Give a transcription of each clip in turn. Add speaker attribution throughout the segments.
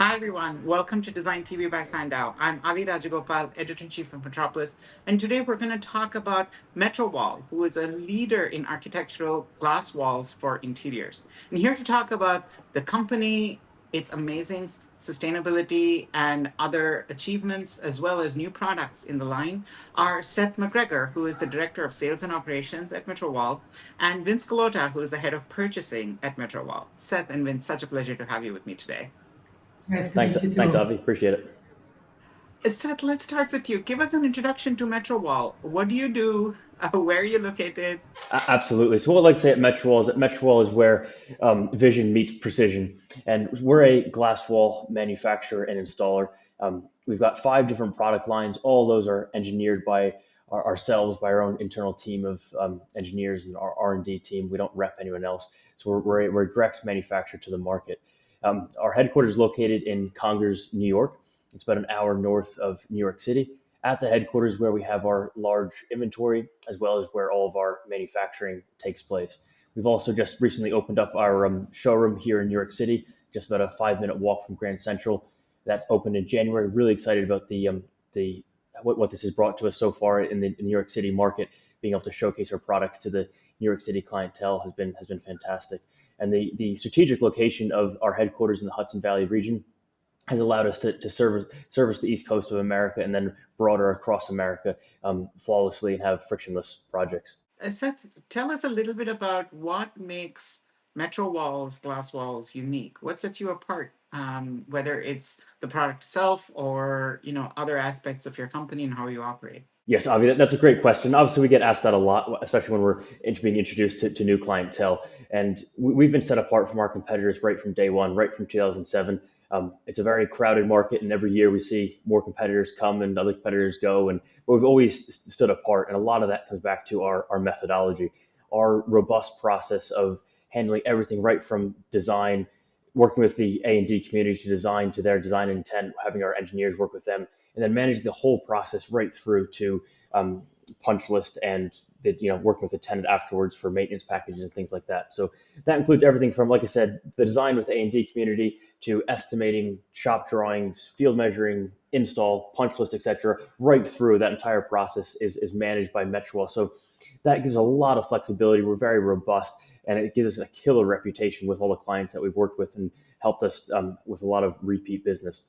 Speaker 1: Hi, everyone. Welcome to Design TV by Sandow. I'm Avi Rajagopal, editor-in-chief of Metropolis, and today we're going to talk about MetroWall, who is a leader in architectural glass walls for interiors. And here to talk about the company, its amazing sustainability and other achievements, as well as new products in the line, are Seth MacGregor, who is the director of sales and operations at MetroWall, and Vince Gulotta, who is the head of purchasing at MetroWall. Seth and Vince, such a pleasure to have you with me today.
Speaker 2: Nice to
Speaker 3: Thanks,
Speaker 2: meet you
Speaker 3: thanks,
Speaker 2: too.
Speaker 3: Avi. Appreciate it.
Speaker 1: Seth, let's start with you. Give us an introduction to MetroWall. What do you do? Where are you located?
Speaker 3: Absolutely. So, what I'd like to say at MetroWall is where vision meets precision, and we're a glass wall manufacturer and installer. We've got five different product lines. All those are engineered by ourselves, by our own internal team of engineers and our R&D team. We don't rep anyone else. So we're a direct manufacturer to the market. Our headquarters is located in Congers, New York. It's about an hour north of New York City. At the headquarters, where we have our large inventory, as well as where all of our manufacturing takes place. We've also just recently opened up our showroom here in New York City, just about a 5 minute walk from Grand Central. That's opened in January. Really excited about the what this has brought to us so far in the New York City market. Being able to showcase our products to the New York City clientele has been fantastic. And the strategic location of our headquarters in the Hudson Valley region has allowed us to service the East Coast of America and then broader across America flawlessly and have frictionless projects.
Speaker 1: Seth, tell us a little bit about what makes MetroWall's glass walls unique. What sets you apart? Whether it's the product itself or other aspects of your company and how you operate.
Speaker 3: Yes, Avi, that's a great question. Obviously, we get asked that a lot, especially when we're being introduced to new clientele. And we've been set apart from our competitors right from day one, right from 2007. It's a very crowded market, and every year we see more competitors come and other competitors go. But we've always stood apart, and a lot of that comes back to our methodology, our robust process of handling everything right from design, working with the A&D community to design to their design intent, having our engineers work with them, and then managing the whole process right through to punch list and working with the tenant afterwards for maintenance packages and things like that. So that includes everything from, like I said, the design with the A&D community to estimating, shop drawings, field measuring, install, punch list, etc. Right through that entire process is managed by MetroWall. So that gives a lot of flexibility. We're very robust, and it gives us a killer reputation with all the clients that we've worked with and helped us with a lot of repeat business.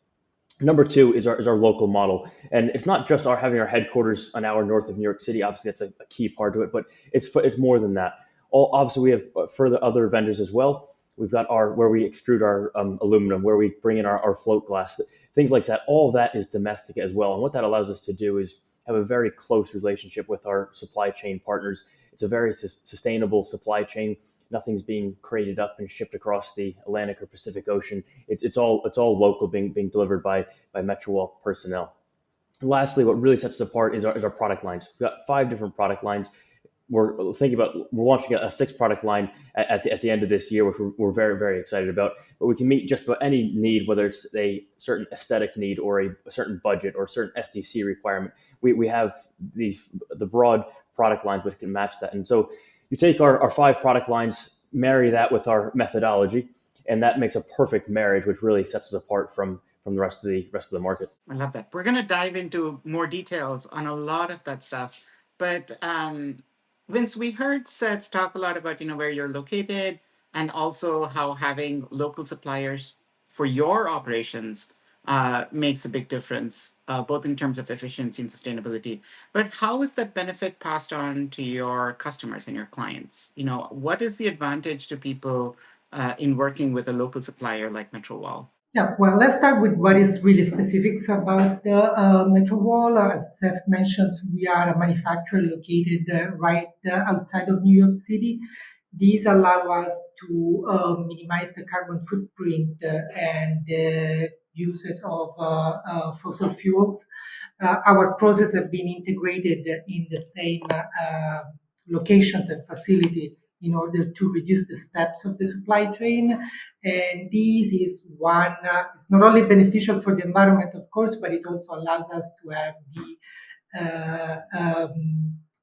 Speaker 3: Number two is our local model, and it's not just our having our headquarters an hour north of New York City. Obviously, that's a key part to it, but it's more than that. Obviously, we have further other vendors as well. We've got our where we extrude our aluminum, where we bring in our float glass, things like that. All that is domestic as well, and what that allows us to do is have a very close relationship with our supply chain partners. It's a very sustainable supply chain. Nothing's being created up and shipped across the Atlantic or Pacific Ocean. It's all local, being delivered by MetroWall personnel. And lastly, what really sets us apart is our product lines. We've got five different product lines. We're launching a sixth product line at the end of this year, which we're very, very excited about. But we can meet just about any need, whether it's a certain aesthetic need or a certain budget or a certain SDC requirement. We have the broad product lines which can match that. And so you take our five product lines, marry that with our methodology, and that makes a perfect marriage, which really sets us apart from the rest of the market.
Speaker 1: I love that. We're going to dive into more details on a lot of that stuff. But Vince, we heard Seth talk a lot about where you're located and also how having local suppliers for your operations makes a big difference, both in terms of efficiency and sustainability. But how is that benefit passed on to your customers and your clients? What is the advantage to people in working with a local supplier like MetroWall?
Speaker 2: Yeah, well, let's start with what is really specifics about the MetroWall. As Seth mentioned, we are a manufacturer located right outside of New York City. These allow us to minimize the carbon footprint and the usage of fossil fuels. Our process have been integrated in the same locations and facility in order to reduce the steps of the supply chain. And this is one, it's not only beneficial for the environment, of course, but it also allows us to have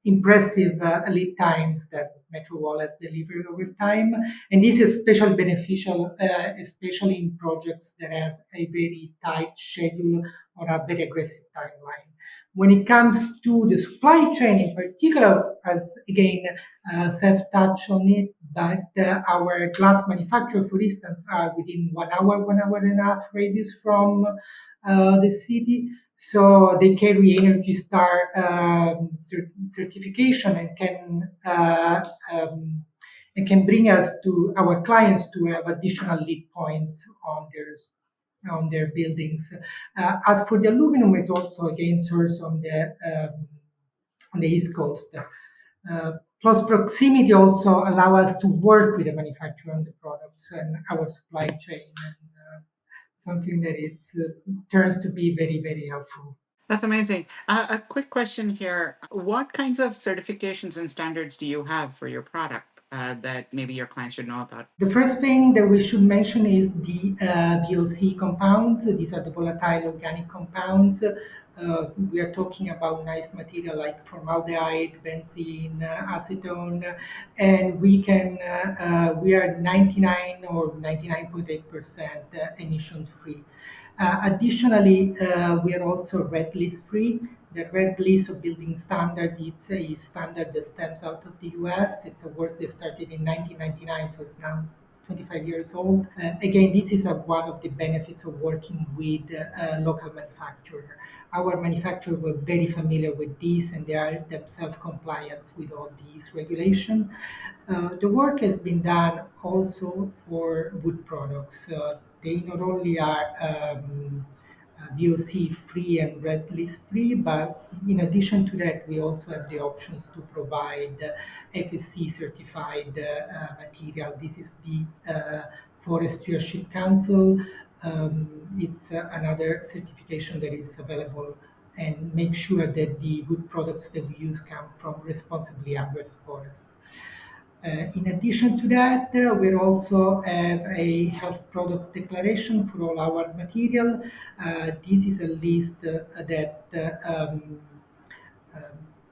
Speaker 2: the impressive lead times that MetroWall has delivered over time. And this is especially beneficial, especially in projects that have a very tight schedule or a very aggressive timeline. When it comes to the supply chain in particular, as again, Seth touched on it, but our glass manufacturer, for instance, are within 1 hour and a half radius from the city. So they carry Energy Star certification and can bring us to our clients to have additional lead points on their buildings. As for the aluminum, it's also again sourced on the East Coast. Close proximity also allow us to work with the manufacturer on the products and our supply chain, and something that it turns to be very, very helpful.
Speaker 1: That's amazing. A quick question here. What kinds of certifications and standards do you have for your product that maybe your clients should know about?
Speaker 2: The first thing that we should mention is the VOC compounds. These are the volatile organic compounds. We are talking about nice material like formaldehyde, benzene, acetone, and we are 99 or 99.8% emission free. Additionally, we are also red list free. The red list of building standard, it's a standard that stems out of the US. It's a work that started in 1999, so it's now 25 years old. Again, this is one of the benefits of working with a local manufacturer. Our manufacturers were very familiar with this, and they are themselves compliant with all these regulations. The work has been done also for wood products. They not only are VOC free and red list free, but in addition to that, we also have the options to provide FSC certified material. This is the Forest Stewardship Council. It's another certification that is available and make sure that the wood products that we use come from responsibly harvested forest. In addition to that, we also have a health product declaration for all our material. This is a list that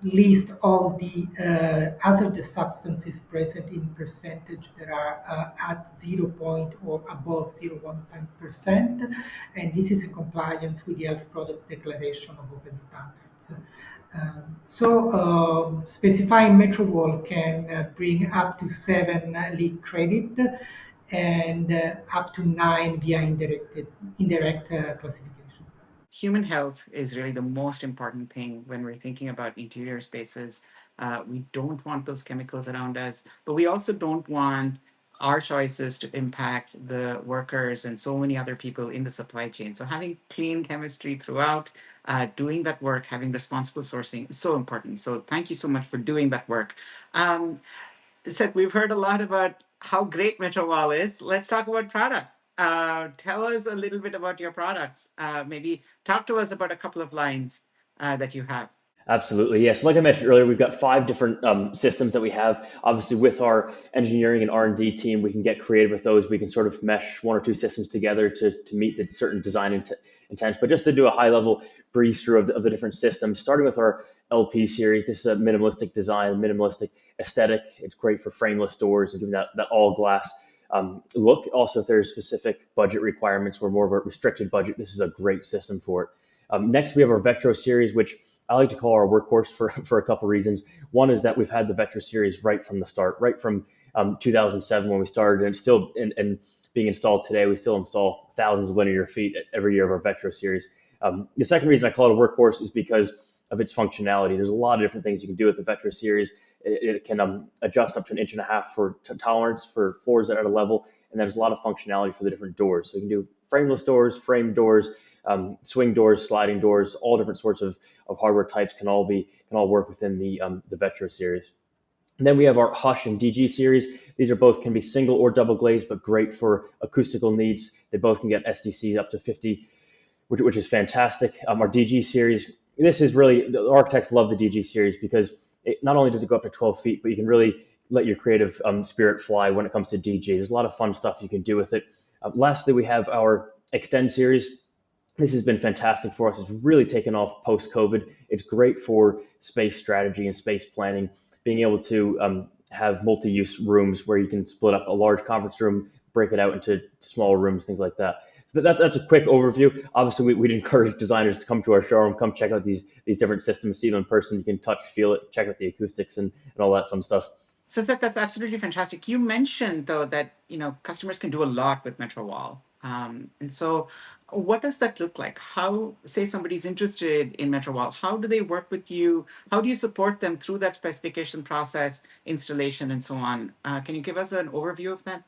Speaker 2: lists all the hazardous substances present in percentage that are at 0 point or above 0.1%, and this is in compliance with the health product declaration of open standards. Specifying MetroWall can bring up to 7 lead credit and up to 9 via indirect classification.
Speaker 1: Human health is really the most important thing when we're thinking about interior spaces. We don't want those chemicals around us, but we also don't want our choices to impact the workers and so many other people in the supply chain. So having clean chemistry throughout, doing that work, having responsible sourcing is so important. So thank you so much for doing that work. Seth, we've heard a lot about how great MetroWall is. Let's talk about product. Tell us a little bit about your products. Maybe talk to us about a couple of lines that you have.
Speaker 3: Absolutely, yes. Like I mentioned earlier, we've got 5 different systems that we have. Obviously, with our engineering and R&D team, we can get creative with those. We can sort of mesh 1 or 2 systems together to meet the certain design intents. But just to do a high-level breeze through of the different systems, starting with our LP series, this is a minimalistic design, minimalistic aesthetic. It's great for frameless doors and giving that all glass look. Also, if there's specific budget requirements or more of a restricted budget, this is a great system for it. Next, we have our Vetro series, which I like to call our workhorse for a couple reasons. One is that we've had the Vetro series right from the start, right from 2007 when we started, and still and being installed today. We still install thousands of linear feet every year of our Vetro series. The second reason I call it a workhorse is because of its functionality. There's a lot of different things you can do with the Vetro series. It can adjust up to 1.5 inches for tolerance for floors that are at a level, and there's a lot of functionality for the different doors. So you can do frameless doors, framed doors, swing doors, sliding doors, all different sorts of hardware types can all work within the Vetro series. And then we have our Hush and DG series. These are both can be single or double glazed, but great for acoustical needs. They both can get SDCs up to 50, which is fantastic. Our DG series, this is really, the architects love the DG series because not only does it go up to 12 feet, but you can really let your creative spirit fly when it comes to DG. There's a lot of fun stuff you can do with it. Lastly, we have our Extend series. This has been fantastic for us. It's really taken off post COVID. It's great for space strategy and space planning, being able to have multi use rooms where you can split up a large conference room, break it out into smaller rooms, things like that. So that's a quick overview. Obviously, we'd encourage designers to come to our showroom, come check out these different systems, see them in person. You can touch, feel it, check out the acoustics and all that fun stuff.
Speaker 1: So that's absolutely fantastic. You mentioned though that customers can do a lot with MetroWall, and so what does that look like? How, say, somebody's interested in MetroWall, how do they work with you? How do you support them through that specification process, installation, and so on? Can you give us an overview of that?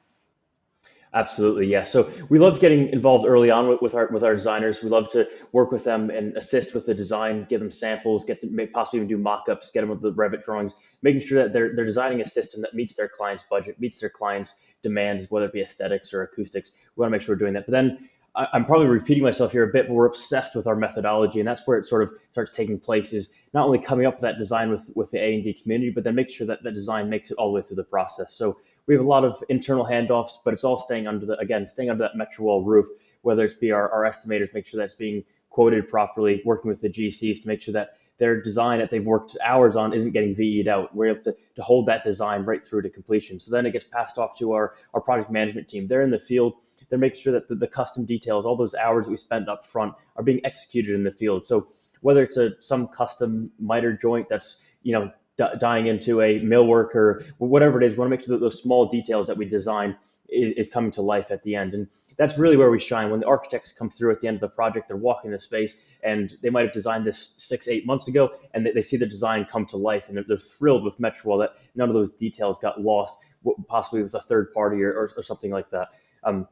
Speaker 3: Absolutely, yeah. So we loved getting involved early on with our designers. We love to work with them and assist with the design, give them samples, get to possibly even do mock-ups, get them with the Revit drawings, making sure that they're designing a system that meets their client's budget, meets their client's demands, whether it be aesthetics or acoustics. We want to make sure we're doing that. But then I'm probably repeating myself here a bit, but we're obsessed with our methodology, and that's where it sort of starts taking place. Is not only coming up with that design with the A&D community, but then make sure that the design makes it all the way through the process. So we have a lot of internal handoffs, but it's all staying under that MetroWall roof, whether it's be our estimators, make sure that's being quoted properly, working with the GCs to make sure that their design that they've worked hours on isn't getting VE'd out. We're able to hold that design right through to completion. So then it gets passed off to our project management team. They're in the field. They're making sure that the custom details, all those hours that we spend up front, are being executed in the field. So whether it's some custom miter joint that's dying into a millwork or whatever it is, we want to make sure that those small details that we design is coming to life at the end. And that's really where we shine. When the architects come through at the end of the project, they're walking the space and they might have designed this 6, 8 months ago, and they see the design come to life, and they're thrilled with MetroWall that none of those details got lost, possibly with a third party or something like that. And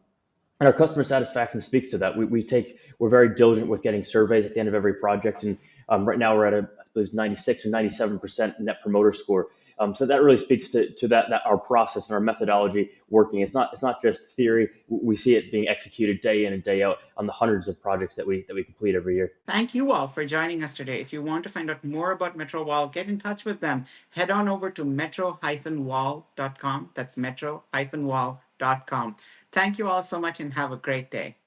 Speaker 3: our customer satisfaction speaks to that. We're very diligent with getting surveys at the end of every project, and right now we're at I suppose 96 or 97% net promoter score. So that really speaks to that our process and our methodology working. It's not just theory. We see it being executed day in and day out on the hundreds of projects that we complete every year.
Speaker 1: Thank you all for joining us today. If you want to find out more about MetroWall, get in touch with them. Head on over to metro-wall.com. That's metro-wall.com. Thank you all so much and have a great day.